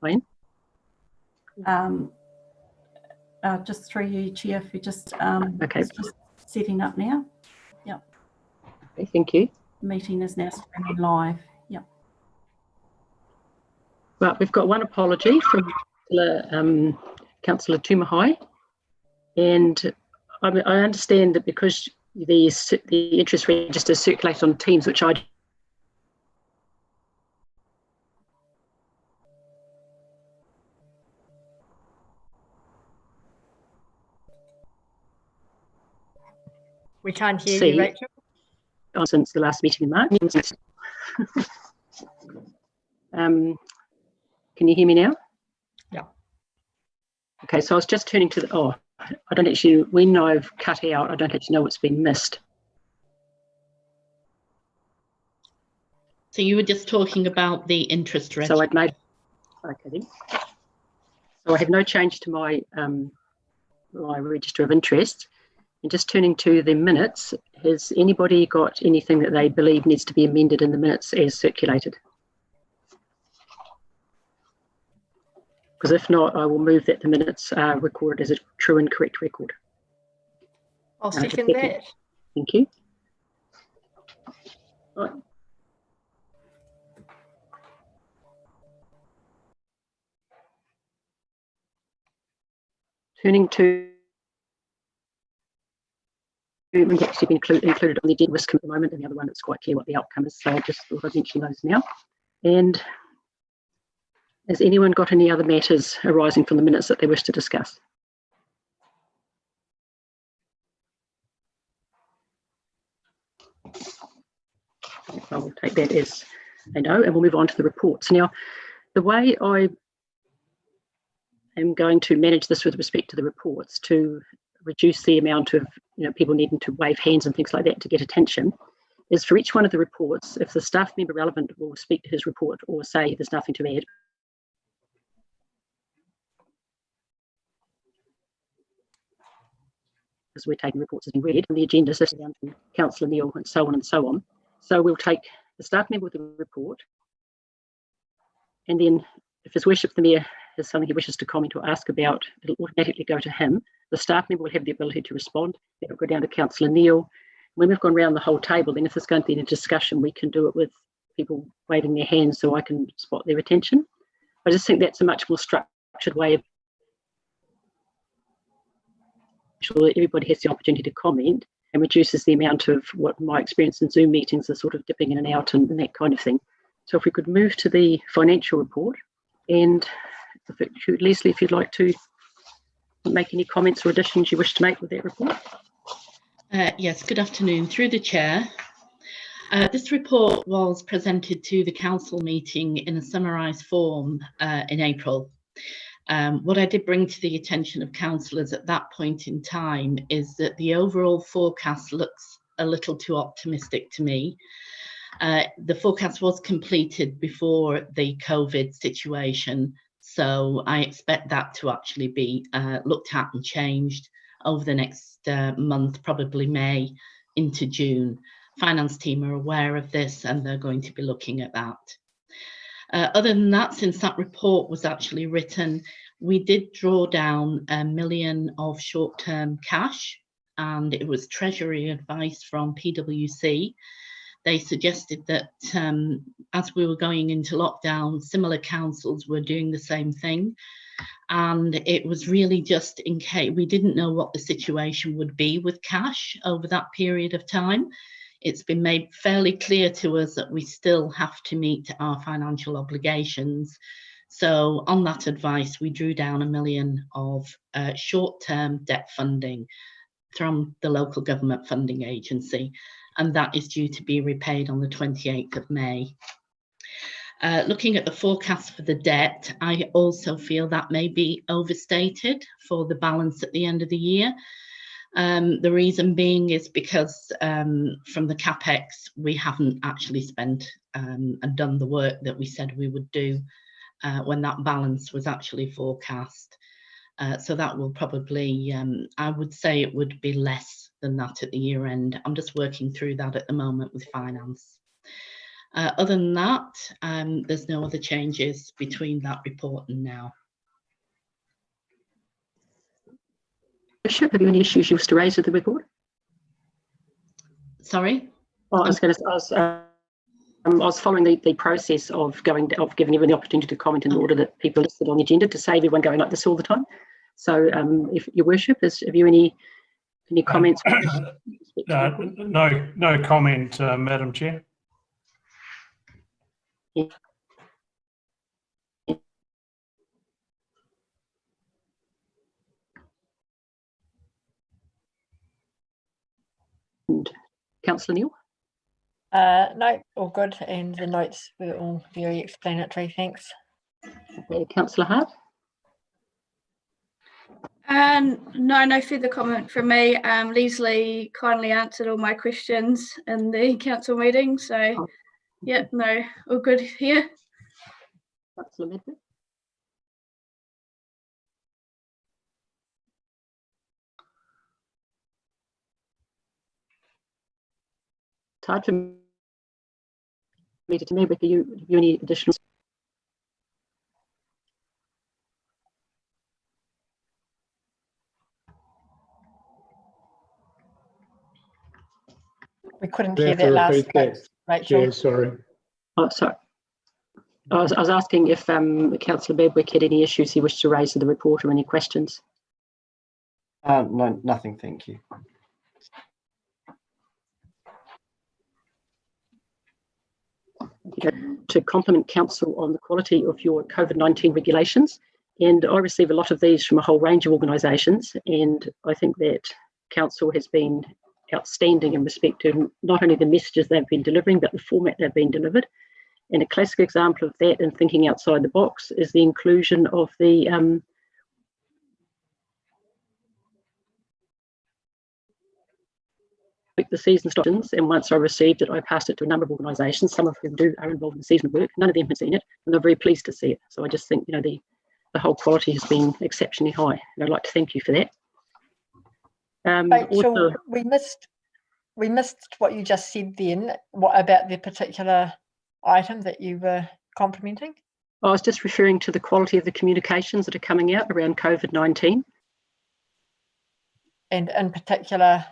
Wayne? Just through you, Chair, if you just, Okay. it's just setting up now. Yep. Okay, thank you. The meeting is now streaming live. Yep. Well, we've got one apology from Councillor Tumahai, and I understand that because the interest register circulates on Teams, which I We can't hear you, Rachel. Since the last meeting in March. Can you hear me now? Yeah. Okay, so I was just turning to the, I don't actually, when I've cut out, I don't actually know what's been missed. So you were just talking about the interest rate. So I'd made, okay then. So I have no change to my my register of interest. And just turning to the minutes, has anybody got anything that they believe needs to be amended in the minutes as circulated? Because if not, I will move that the minutes are recorded as a true and correct record. I'll second that. Thank you. Right. Turning to we've actually been included on the agenda risk at the moment, and the other one it's quite clear what the outcome is, so I just thought I'd mention those now. And has anyone got any other matters arising from the minutes that they wish to discuss? I will take that as a no, and we'll move on to the reports. Now, the way I am going to manage this with respect to the reports to reduce the amount of people needing to wave hands and things like that to get attention is for each one of the reports, if the staff member relevant will speak to his report or say there's nothing to add, because we're taking reports as being read and the agenda sits down to Councillor Neil and so on and so on. So we'll take the staff member with the report, and then if His Worship the Mayor has something he wishes to comment or ask about, it'll automatically go to him. The staff member will have the ability to respond. It'll go down to Councillor Neil. When we've gone around the whole table, then if there's going to be a discussion, we can do it with people waving their hands so I can spot their attention. I just think that's a much more structured way of sure that everybody has the opportunity to comment and reduces the amount of what my experience in Zoom meetings are sort of dipping in and out and that kind of thing. So if we could move to the financial report, and Leslie, if you'd like to make any comments or additions you wish to make with that report. Yes, good afternoon. Through the chair. This report was presented to the council meeting in a summarised form in April. What I did bring to the attention of councillors at that point in time is that the overall forecast looks a little too optimistic to me. The forecast was completed before the COVID situation, so I expect that to actually be looked at and changed over the next month, probably May into June. Finance team are aware of this and they're going to be looking at that. Other than that, since that report was actually written, we did draw down £1 million of short-term cash, and it was Treasury advice from PwC. They suggested that as we were going into lockdown, similar councils were doing the same thing. And it was really just in case we didn't know what the situation would be with cash over that period of time. It's been made fairly clear to us that we still have to meet our financial obligations. So on that advice, we drew down £1 million of short-term debt funding from the local government funding agency, and that is due to be repaid on the 28th of May. Looking at the forecast for the debt, I also feel that may be overstated for the balance at the end of the year. The reason being is because from the CapEx, we haven't actually spent and done the work that we said we would do when that balance was actually forecast. So that will probably, I would say it would be less than that at the year end. I'm just working through that at the moment with finance. Other than that, there's no other changes between that report and now. Have you any issues you wish to raise with the report? Sorry? Oh, I was following the process of giving everyone the opportunity to comment in order that people listed on the agenda, to save everyone going like this all the time. So, if Your Worship, have you any comments? No comment, Madam Chair. And Councillor Neal? No, all good. And the notes were all very explanatory. Thanks. Okay, Councillor Hart? No further comment from me. Leslie kindly answered all my questions in the council meeting. So, yeah, no, all good here. Councillor Medford? It's hard for me to know, but have you any additional? We couldn't hear that last bit, Rachel. Chair, sorry. Oh, sorry. I was asking if Councillor Bedwick had any issues he wished to raise with the report or any questions. No, nothing, thank you. To compliment Council on the quality of your COVID-19 regulations, and I receive a lot of these from a whole range of organisations, and I think that Council has been outstanding in respect to not only the messages they've been delivering, but the format they've been delivered. And a classic example of that and thinking outside the box is the inclusion of the season stockings. And once I received it, I passed it to a number of organisations, some of whom are involved in season work. None of them have seen it, and they're very pleased to see it. So I just think, the whole quality has been exceptionally high, and I'd like to thank you for that. Rachel, also, we missed what you just said then. What about the particular item that you were complimenting? I was just referring to the quality of the communications that are coming out around COVID-19. And in particular,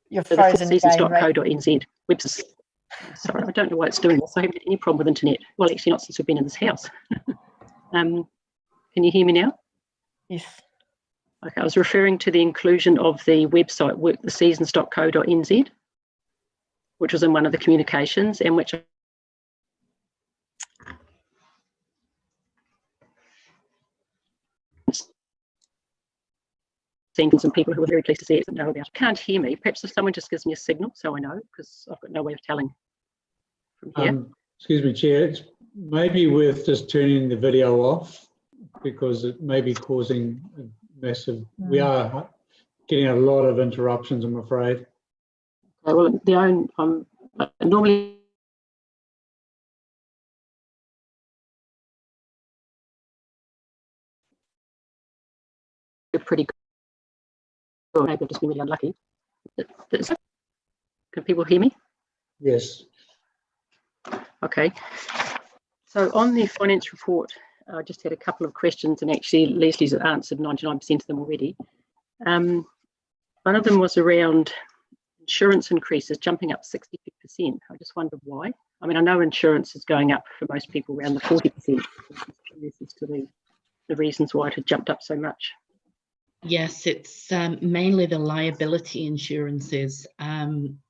you're So frozen the again, seasons.co.nz website. Sorry, I don't know why it's doing this. I haven't had any problem with internet. Well, actually not since we've been in this house. Can you hear me now? Yes. Okay, I was referring to the inclusion of the website worktheseasons.co.nz, which was in one of the communications, and which seen some people who were very pleased to see it and know about it. Can't hear me. Perhaps if someone just gives me a signal so I know, because I've got no way of telling from here. Excuse me, Chair. It's maybe worth just turning the video off because it may be causing a massive. We are getting a lot of interruptions, I'm afraid. Okay, well, normally pretty good. Maybe I've just been really unlucky. Can people hear me? Yes. Okay. So on the finance report, I just had a couple of questions, and actually Leslie's answered 99% of them already. One of them was around insurance increases jumping up 62%. I just wondered why. I mean, I know insurance is going up for most people around the 40%. This is to the reasons why it had jumped up so much. Yes, it's mainly the liability insurances.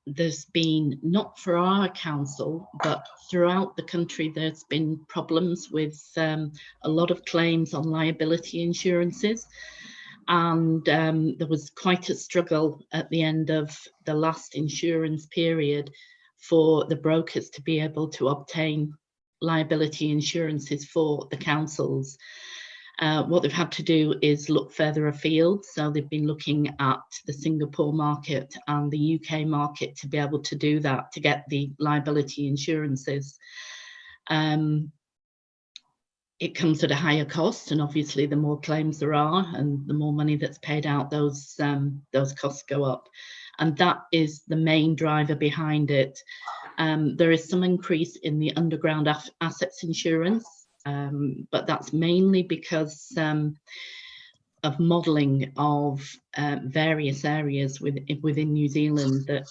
There's been, not for our council, but throughout the country, there's been problems with a lot of claims on liability insurances. And there was quite a struggle at the end of the last insurance period for the brokers to be able to obtain liability insurances for the councils. What they've had to do is look further afield. So they've been looking at the Singapore market and the UK market to be able to do that, to get the liability insurances. it comes at a higher cost, and obviously the more claims there are and the more money that's paid out, those costs go up, and that is the main driver behind it. There is some increase in the underground assets insurance, but that's mainly because of modelling of various areas within New Zealand that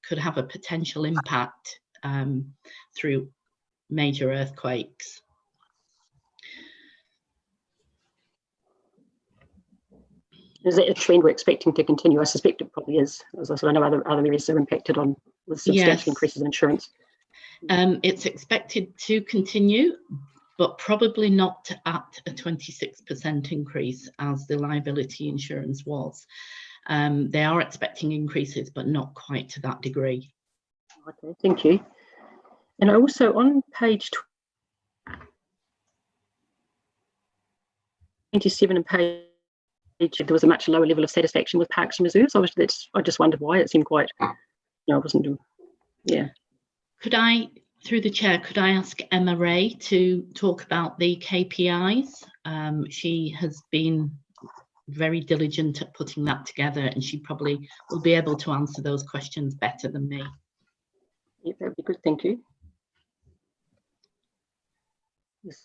could have a potential impact through major earthquakes. Is that a trend we're expecting to continue? I suspect it probably is. As I said, I know other areas are impacted on with substantial Yes. increases in insurance. It's expected to continue, but probably not at a 26% increase as the liability insurance was. They are expecting increases, but not quite to that degree. Okay, thank you. And also on page 27 and page, there was a much lower level of satisfaction with parks and reserves. I just wondered why. It seemed quite, it wasn't, yeah. Could I, through the chair, could I ask Emma Ray to talk about the KPIs? She has been very diligent at putting that together, and she probably will be able to answer those questions better than me. Yeah, that would be good, thank you. Yes.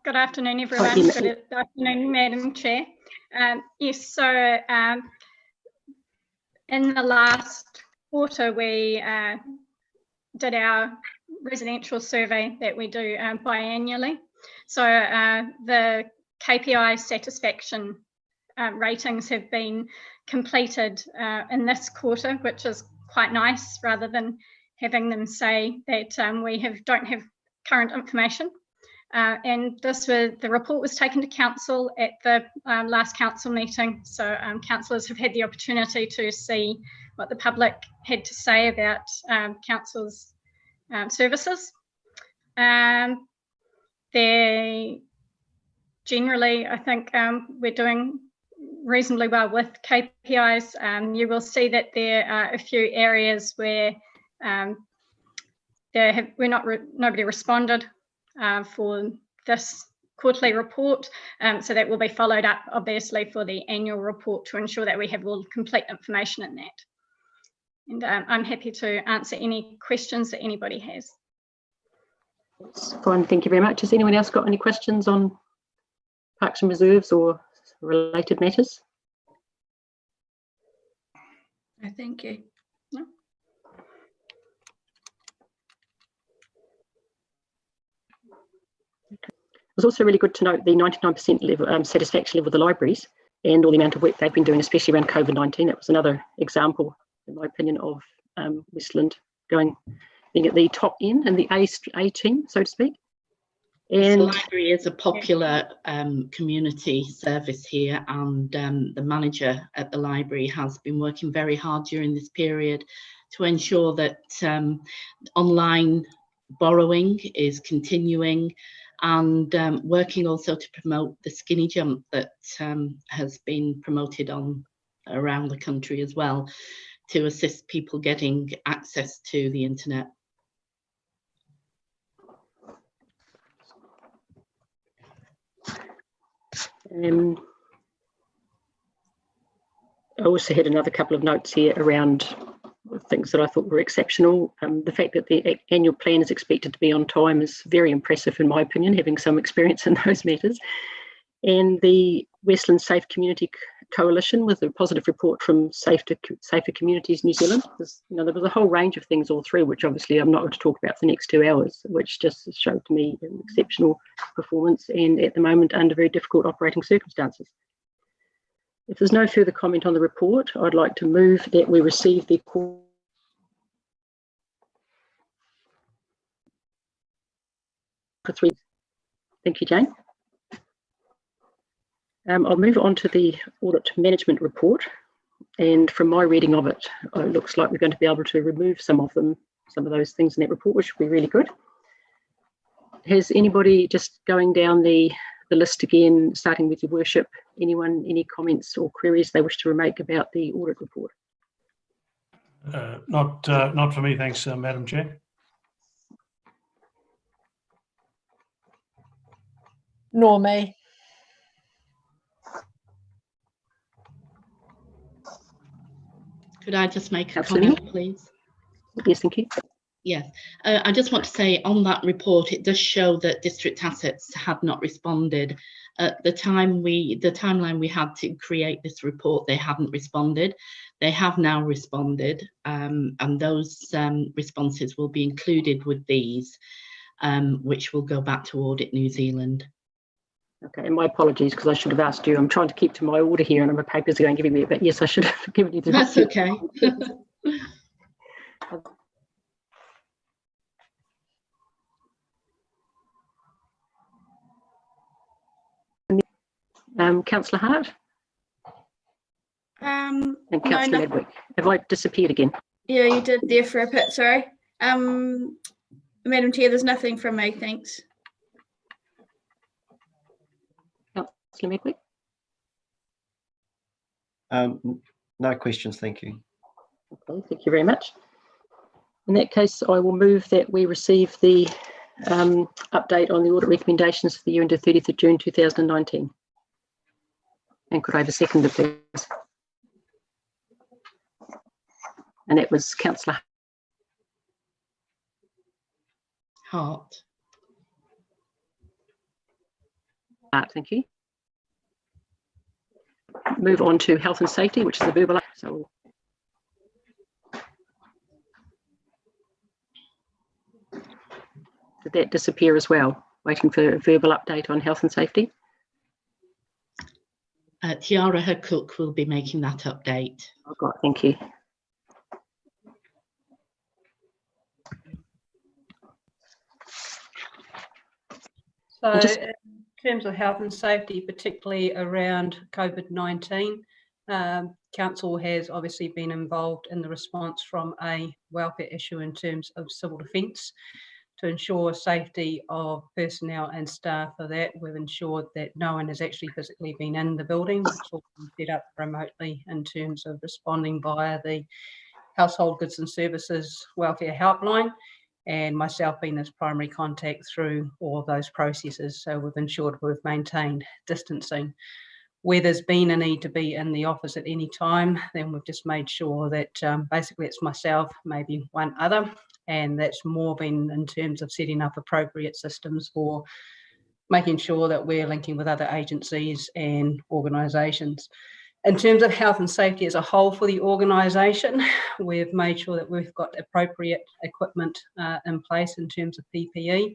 Good afternoon, everyone. Good afternoon, Madam Chair. Yes, so in the last quarter, we did our residential survey that we do biannually. So the KPI satisfaction ratings have been completed in this quarter, which is quite nice, rather than having them say that we don't have current information. And the report was taken to council at the last council meeting. So councillors have had the opportunity to see what the public had to say about council's services. Generally, I think we're doing reasonably well with KPIs. You will see that there are a few areas where nobody responded for this quarterly report, so that will be followed up obviously for the annual report to ensure that we have all complete information in that. And I'm happy to answer any questions that anybody has. That's fine, thank you very much. Has anyone else got any questions on parks and reserves or related matters? No, thank you. No. It was also really good to note the 99% level, satisfaction level of the libraries and all the amount of work they've been doing, especially around COVID-19. That was another example, in my opinion, of Westland being at the top end and the A team, so to speak. And the library is a popular community service here, and the manager at the library has been working very hard during this period to ensure that online borrowing is continuing, and working also to promote the skinny jump that has been promoted around the country as well, to assist people getting access to the internet. I also had another couple of notes here around things that I thought were exceptional. The fact that the annual plan is expected to be on time is very impressive, in my opinion, having some experience in those matters. And the Westland Safe Community Coalition, with a positive report from Safer Communities New Zealand. There was a whole range of things all through, which obviously I'm not going to talk about for the next 2 hours, which just showed to me an exceptional performance, and at the moment under very difficult operating circumstances. If there's no further comment on the report, I'd like to move that we receive the Thank you, Jane. I'll move on to the audit management report, and from my reading of it, it looks like we're going to be able to remove some of those things in that report, which would be really good. Has anybody, just going down the list again, starting with your worship, anyone, any comments or queries they wish to make about the audit report? Not for me, thanks, Madam Chair. Nor me. Could I just make a Absolutely. comment, please? Yes, thank you. Yes, I just want to say on that report, it does show that district assets had not responded. At the timeline we had to create this report, they hadn't responded. They have now responded, and those responses will be included with these, which will go back to Audit New Zealand. Okay, and my apologies because I should have asked you. I'm trying to keep to my order here and my papers are going giving me a bit. Yes, I should have given you the That's okay. Councillor Hart and No, Councillor Medwick. Have I disappeared again? yeah, you did there for a bit, sorry. Madam Chair, there's nothing from me, thanks. Councillor Medwick? No questions, thank you. Okay, thank you very much. In that case, I will move that we receive the update on the audit recommendations for the year ended 30th of June 2019. And could I have a seconder, please? And that was Councillor Hart. Hart, thank you. Move on to health and safety, which is the verbal. So did that disappear as well? Waiting for a verbal update on health and safety. Tiara Cook will be making that update. Oh God, thank you. So in terms of health and safety, particularly around COVID-19, Council has obviously been involved in the response from a welfare issue in terms of civil defence. To ensure safety of personnel and staff for that, we've ensured that no one has actually physically been in the building. It's all been set up remotely in terms of responding via the Household Goods and Services Welfare Helpline, and myself being as primary contact through all of those processes. So we've ensured we've maintained distancing. Where there's been a need to be in the office at any time, then we've just made sure that basically it's myself, maybe one other, and that's more been in terms of setting up appropriate systems for making sure that we're linking with other agencies and organisations. In terms of health and safety as a whole for the organisation, we've made sure that we've got appropriate equipment in place in terms of PPE,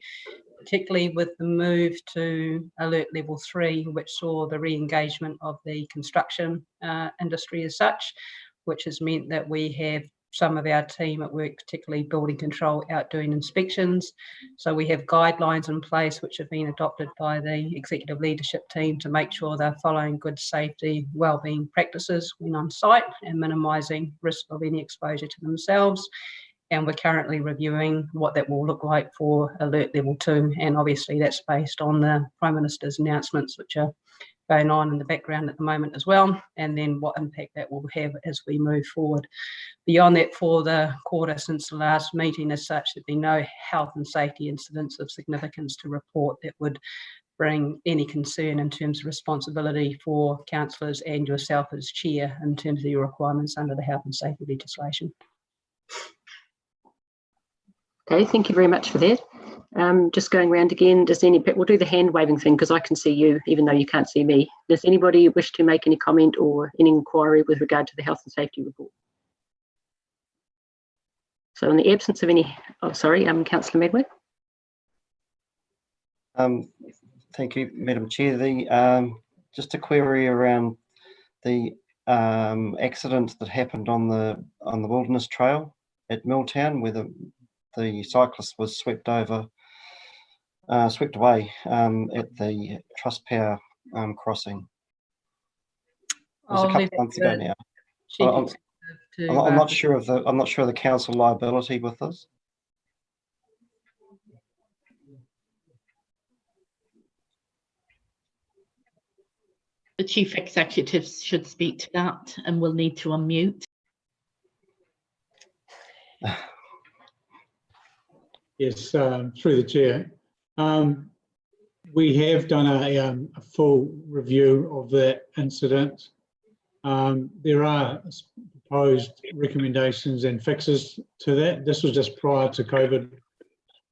particularly with the move to Alert Level 3, which saw the re-engagement of the construction industry as such, which has meant that we have some of our team at work, particularly building control, out doing inspections. So we have guidelines in place which have been adopted by the executive leadership team to make sure they're following good safety, wellbeing practices when on site and minimising risk of any exposure to themselves. And we're currently reviewing what that will look like for Alert Level 2. And obviously that's based on the Prime Minister's announcements, which are going on in the background at the moment as well, and then what impact that will have as we move forward. Beyond that, for the quarter since the last meeting as such, there've been no health and safety incidents of significance to report that would bring any concern in terms of responsibility for councillors and yourself as chair in terms of your requirements under the health and safety legislation. Okay, thank you very much for that. Just going around again, we'll do the hand waving thing because I can see you even though you can't see me. Does anybody wish to make any comment or any inquiry with regard to the health and safety report? So in the absence of any, Councillor Medway. Thank you, Madam Chair. Just a query around the accident that happened on the Wilderness Trail at Milltown, where the cyclist was swept away at the Trustpower crossing. It was a couple of months ago now. I'm not sure of the council liability with this. The Chief Executive should speak to that and will need to unmute. Yes, through the chair. We have done a full review of that incident. There are proposed recommendations and fixes to that. This was just prior to COVID.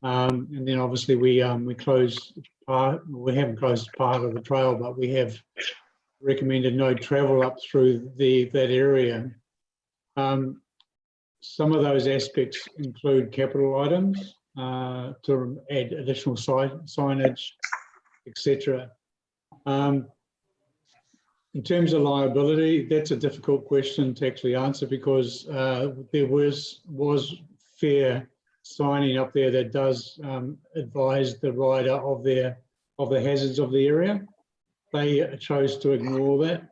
And then obviously we closed part, we haven't closed part of the trail, but we have recommended no travel up through that area. Some of those aspects include capital items to add additional signage, etc. In terms of liability, that's a difficult question to actually answer because there was fair signing up there that does advise the rider of the hazards of the area. They chose to ignore that.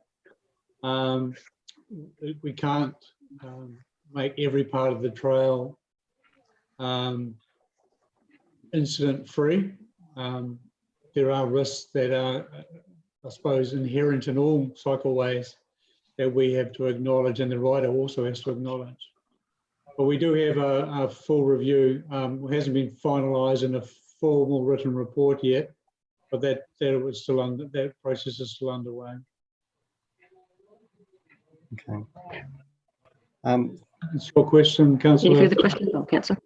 We can't make every part of the trail incident free. There are risks that are, I suppose, inherent in all cycleways that we have to acknowledge and the rider also has to acknowledge. But we do have a full review. It hasn't been finalised in a formal written report yet, but that process is still underway. Okay. That's your question, Councillor. Any further questions, Councillor?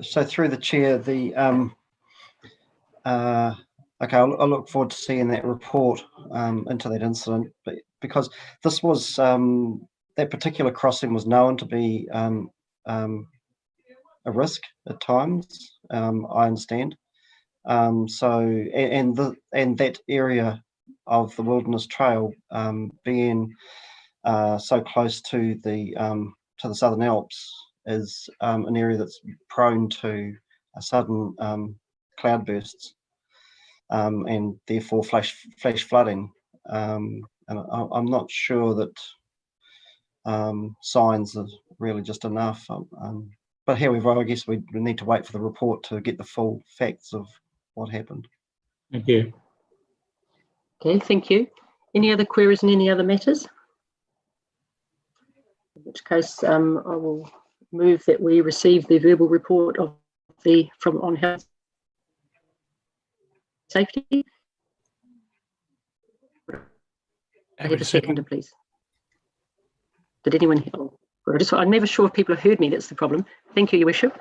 So through the chair, the okay, I'll look forward to seeing that report into that incident, but because this was that particular crossing was known to be a risk at times. I understand. So and that area of the Wilderness Trail being so close to the Southern Alps is an area that's prone to sudden cloudbursts and therefore flash flooding. And I'm not sure that signs are really just enough. But however, I guess we need to wait for the report to get the full facts of what happened. Thank you. Okay, thank you. Any other queries and any other matters? In which case, I will move that we receive the verbal report of on health safety. I have a seconder, please. Did anyone hear? Oh, I'm never sure if people have heard me. That's the problem. Thank you, Your Worship.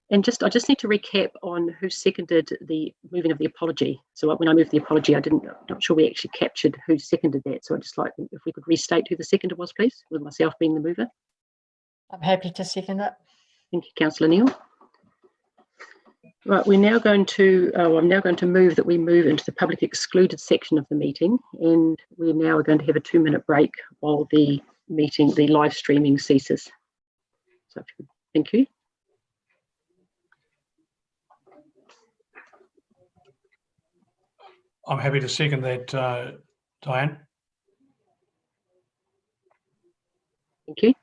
And I just need to recap on who seconded the moving of the apology. So when I moved the apology, I'm not sure we actually captured who seconded that. So I'd just like if we could restate who the seconder was, please, with myself being the mover. I'm happy to second it. Thank you, Councillor Neal. Right, we're now going to, I'm now going to move that we move into the public excluded section of the meeting, and we now are going to have a 2-minute break while the meeting, the live streaming ceases. So, thank you. I'm happy to second that, Diane. Thank you.